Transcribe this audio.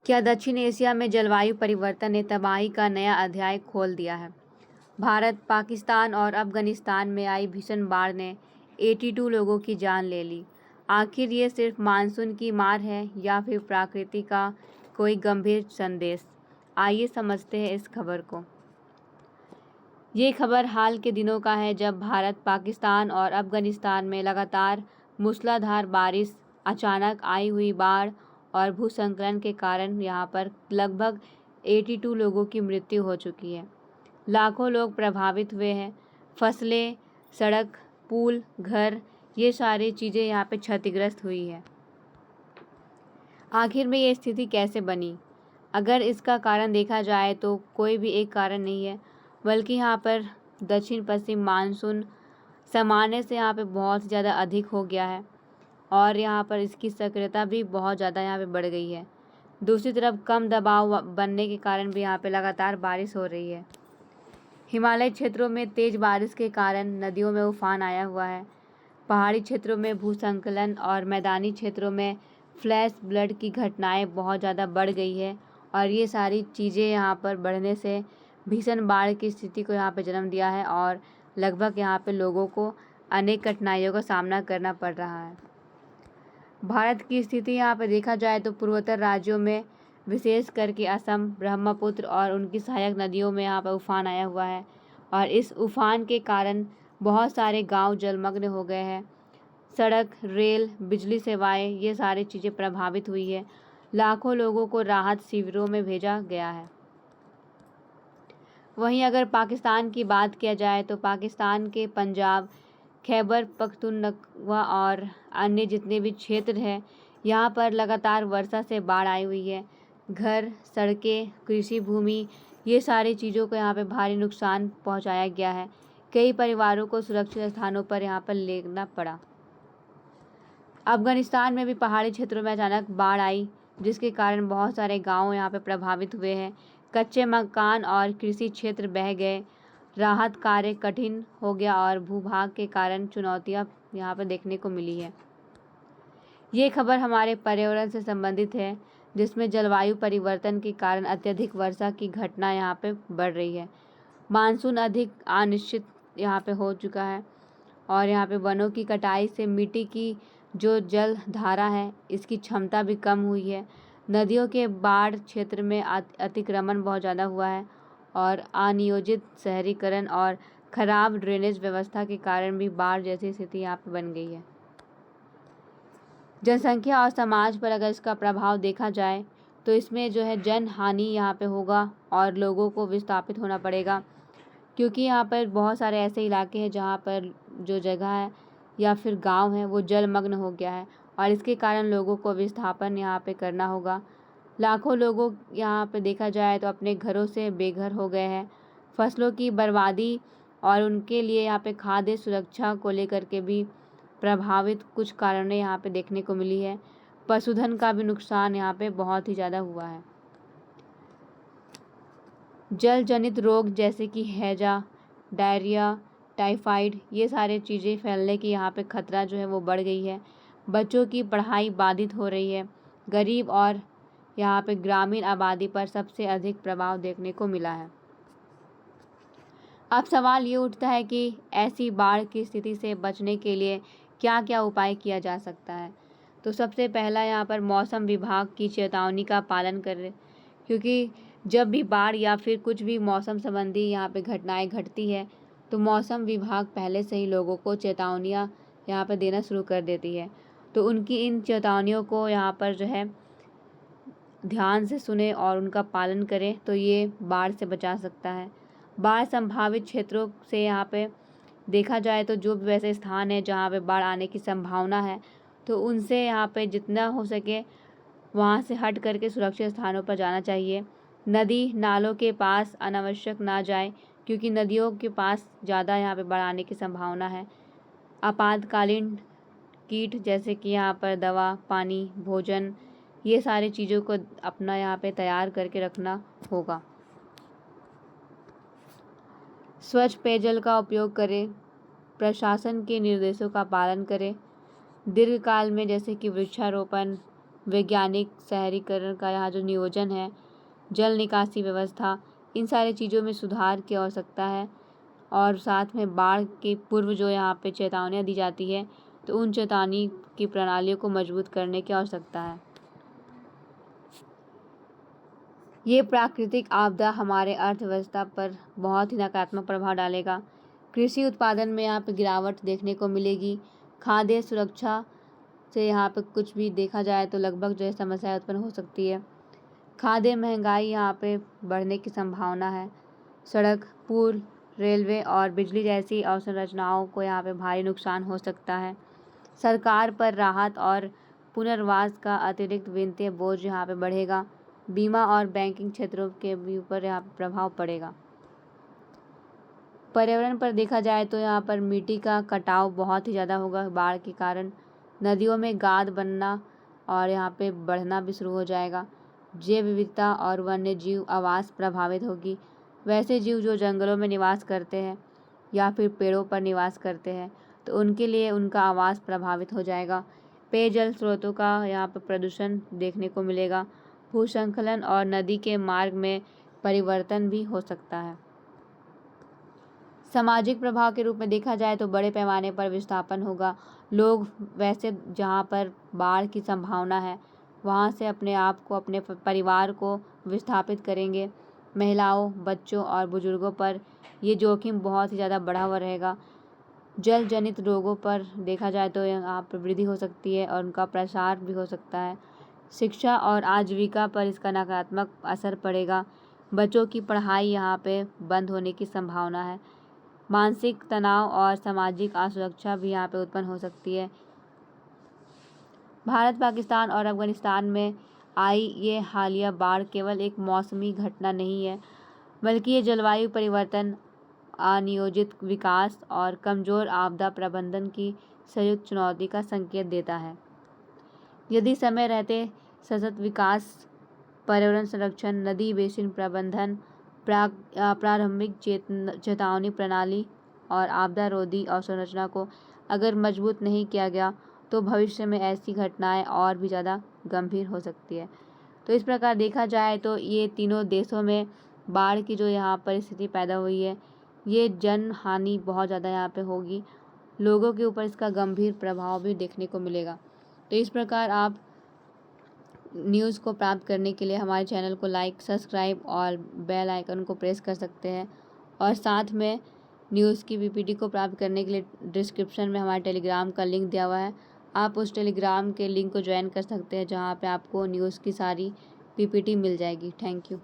क्या दक्षिण एशिया में जलवायु परिवर्तन ने तबाही का नया अध्याय खोल दिया है? भारत, पाकिस्तान और अफगानिस्तान में आई भीषण बाढ़ ने 82 लोगों की जान ले ली। आखिर ये सिर्फ मानसून की मार है या फिर प्रकृति का कोई गंभीर संदेश? आइए समझते हैं इस खबर को। ये खबर हाल के दिनों का है, जब भारत, पाकिस्तान और अफगानिस्तान में लगातार मूसलाधार बारिश, अचानक आई हुई बाढ़ और भूस्खलन के कारण यहाँ पर लगभग 82 लोगों की मृत्यु हो चुकी है। लाखों लोग प्रभावित हुए हैं। फसलें, सड़क, पुल, घर, ये सारी चीज़ें यहाँ पे क्षतिग्रस्त हुई है। आखिर में ये स्थिति कैसे बनी? अगर इसका कारण देखा जाए तो कोई भी एक कारण नहीं है, बल्कि यहाँ पर दक्षिण पश्चिम मानसून सामान्य से यहाँ पे बहुत ज़्यादा अधिक हो गया है और यहाँ पर इसकी सक्रियता भी बहुत ज़्यादा यहाँ पे बढ़ गई है। दूसरी तरफ कम दबाव बनने के कारण भी यहाँ पे लगातार बारिश हो रही है। हिमालय क्षेत्रों में तेज़ बारिश के कारण नदियों में उफान आया हुआ है। पहाड़ी क्षेत्रों में भूस्खलन और मैदानी क्षेत्रों में फ्लैश फ्लड की घटनाएं बहुत ज़्यादा बढ़ गई है और ये सारी चीज़ें यहाँ पर बढ़ने से भीषण बाढ़ की स्थिति को यहाँ पे जन्म दिया है और लगभग यहाँ पे लोगों को अनेक कठिनाइयों का सामना करना पड़ रहा है। भारत की स्थिति यहाँ पे देखा जाए तो पूर्वोत्तर राज्यों में, विशेष करके असम, ब्रह्मपुत्र और उनकी सहायक नदियों में यहाँ पर उफान आया हुआ है और इस उफान के कारण बहुत सारे गांव जलमग्न हो गए हैं। सड़क, रेल, बिजली सेवाएं, ये सारी चीज़ें प्रभावित हुई है। लाखों लोगों को राहत शिविरों में भेजा गया है। वहीं अगर पाकिस्तान की बात किया जाए तो पाकिस्तान के पंजाब, खैबर पख्तूनख्वा और अन्य जितने भी क्षेत्र हैं, यहाँ पर लगातार वर्षा से बाढ़ आई हुई है। घर, सड़कें, कृषि भूमि, ये सारी चीज़ों को यहाँ पे भारी नुकसान पहुँचाया गया है। कई परिवारों को सुरक्षित स्थानों पर यहाँ पर लेना पड़ा। अफगानिस्तान में भी पहाड़ी क्षेत्रों में अचानक बाढ़ आई, जिसके कारण बहुत सारे गांव यहाँ पे प्रभावित हुए हैं। कच्चे मकान और कृषि क्षेत्र बह गए। राहत कार्य कठिन हो गया और भूभाग के कारण चुनौतियाँ यहाँ पर देखने को मिली है। ये खबर हमारे पर्यावरण से संबंधित है, जिसमें जलवायु परिवर्तन के कारण अत्यधिक वर्षा की घटना यहाँ पे बढ़ रही है। मानसून अधिक अनिश्चित यहाँ पे हो चुका है और यहाँ पे वनों की कटाई से मिट्टी की जो जल धारा है, इसकी क्षमता भी कम हुई है। नदियों के बाढ़ क्षेत्र में अतिक्रमण बहुत ज़्यादा हुआ है और अनियोजित शहरीकरण और खराब ड्रेनेज व्यवस्था के कारण भी बाढ़ जैसी स्थिति यहाँ पे बन गई है। जनसंख्या और समाज पर अगर इसका प्रभाव देखा जाए तो इसमें जो है जन हानि यहाँ पे होगा और लोगों को विस्थापित होना पड़ेगा, क्योंकि यहाँ पर बहुत सारे ऐसे इलाके हैं जहाँ पर जो जगह है या फिर गांव है वो जलमग्न हो गया है और इसके कारण लोगों को विस्थापन यहाँ पे करना होगा। लाखों लोगों यहाँ पे देखा जाए तो अपने घरों से बेघर हो गए हैं। फसलों की बर्बादी और उनके लिए यहाँ पे खाद्य सुरक्षा को लेकर के भी प्रभावित कुछ कारणें यहाँ पे देखने को मिली है। पशुधन का भी नुकसान यहाँ पे बहुत ही ज़्यादा हुआ है। जल जनित रोग जैसे कि हैजा, डायरिया, टाइफाइड, ये सारे चीज़ें फैलने की यहाँ पे खतरा जो है वो बढ़ गई है। बच्चों की पढ़ाई बाधित हो रही है। गरीब और यहाँ पे ग्रामीण आबादी पर सबसे अधिक प्रभाव देखने को मिला है। अब सवाल ये उठता है कि ऐसी बाढ़ की स्थिति से बचने के लिए क्या क्या उपाय किया जा सकता है। तो सबसे पहला यहाँ पर मौसम विभाग की चेतावनी का पालन करें, क्योंकि जब भी बाढ़ या फिर कुछ भी मौसम संबंधी यहाँ पे घटनाएं घटती है तो मौसम विभाग पहले से ही लोगों को चेतावनियाँ यहाँ पर देना शुरू कर देती है। तो उनकी इन चेतावनियों को यहाँ पर जो है ध्यान से सुने और उनका पालन करें तो ये बाढ़ से बचा सकता है। बाढ़ संभावित क्षेत्रों से यहाँ पे देखा जाए तो जो भी वैसे स्थान है जहाँ पे बाढ़ आने की संभावना है, तो उनसे यहाँ पे जितना हो सके वहाँ से हट करके सुरक्षित स्थानों पर जाना चाहिए। नदी नालों के पास अनावश्यक ना जाए, क्योंकि नदियों के पास ज़्यादा यहाँ पे बाढ़ आने की संभावना है। आपातकालीन किट जैसे कि यहाँ पर दवा, पानी, भोजन, ये सारी चीज़ों को अपना यहाँ पे तैयार करके रखना होगा। स्वच्छ पेयजल का उपयोग करें। प्रशासन के निर्देशों का पालन करें। दीर्घकाल में जैसे कि वृक्षारोपण, वैज्ञानिक शहरीकरण का यहाँ जो नियोजन है, जल निकासी व्यवस्था, इन सारी चीज़ों में सुधार की आवश्यकता है। और साथ में बाढ़ के पूर्व जो यहाँ पे चेतावनियाँ दी जाती है, तो उन चेतावनी की प्रणालियों को मजबूत करने की आवश्यकता है। ये प्राकृतिक आपदा हमारे अर्थव्यवस्था पर बहुत ही नकारात्मक प्रभाव डालेगा। कृषि उत्पादन में यहाँ पे गिरावट देखने को मिलेगी। खाद्य सुरक्षा से यहाँ पे कुछ भी देखा जाए तो लगभग जो है समस्या उत्पन्न हो सकती है। खाद्य महंगाई यहाँ पे बढ़ने की संभावना है। सड़क, पुल, रेलवे और बिजली जैसी अवसंरचनाओं को यहाँ पे भारी नुकसान हो सकता है। सरकार पर राहत और पुनर्वास का अतिरिक्त वित्तीय बोझ यहाँ पे बढ़ेगा। बीमा और बैंकिंग क्षेत्रों के भी ऊपर यहाँ पे प्रभाव पड़ेगा। पर्यावरण पर देखा जाए तो यहाँ पर मिट्टी का कटाव बहुत ही ज़्यादा होगा बाढ़ के कारण। नदियों में गाद बनना और यहाँ पे बढ़ना भी शुरू हो जाएगा। जैव विविधता और वन्य जीव आवास प्रभावित होगी। वैसे जीव जो जंगलों में निवास करते हैं या फिर पेड़ों पर निवास करते हैं, तो उनके लिए उनका आवास प्रभावित हो जाएगा। पेयजल स्रोतों का यहाँ पर प्रदूषण देखने को मिलेगा। भूस्खलन और नदी के मार्ग में परिवर्तन भी हो सकता है। सामाजिक प्रभाव के रूप में देखा जाए तो बड़े पैमाने पर विस्थापन होगा। लोग वैसे जहाँ पर बाढ़ की संभावना है वहाँ से अपने आप को, अपने परिवार को विस्थापित करेंगे। महिलाओं, बच्चों और बुजुर्गों पर ये जोखिम बहुत ही ज़्यादा बढ़ा हुआ रहेगा। जल जनित रोगों पर देखा जाए तो यहाँ पर वृद्धि हो सकती है और उनका प्रसार भी हो सकता है। शिक्षा और आजीविका पर इसका नकारात्मक असर पड़ेगा। बच्चों की पढ़ाई यहाँ पे बंद होने की संभावना है। मानसिक तनाव और सामाजिक असुरक्षा भी यहाँ पे उत्पन्न हो सकती है। भारत, पाकिस्तान और अफगानिस्तान में आई ये हालिया बाढ़ केवल एक मौसमी घटना नहीं है, बल्कि ये जलवायु परिवर्तन, अनियोजित विकास और कमज़ोर आपदा प्रबंधन की संयुक्त चुनौती का संकेत देता है। यदि समय रहते सतत विकास, पर्यावरण संरक्षण, नदी बेसिन प्रबंधन, प्रारंभिक चेतावनी प्रणाली और आपदा रोधी अवसंरचना को अगर मजबूत नहीं किया गया तो भविष्य में ऐसी घटनाएं और भी ज़्यादा गंभीर हो सकती है। तो इस प्रकार देखा जाए तो ये तीनों देशों में बाढ़ की जो यहाँ परिस्थिति पैदा हुई है, ये जन हानि बहुत ज़्यादा यहाँ पे होगी। लोगों के ऊपर इसका गंभीर प्रभाव भी देखने को मिलेगा। तो इस प्रकार आप न्यूज़ को प्राप्त करने के लिए हमारे चैनल को लाइक, सब्सक्राइब और बेल आइकन को प्रेस कर सकते हैं। और साथ में न्यूज़ की पीपीटी को प्राप्त करने के लिए डिस्क्रिप्शन में हमारे टेलीग्राम का लिंक दिया हुआ है। आप उस टेलीग्राम के लिंक को ज्वाइन कर सकते हैं, जहां पे आपको न्यूज़ की सारी पीपीटी मिल जाएगी। Thank you.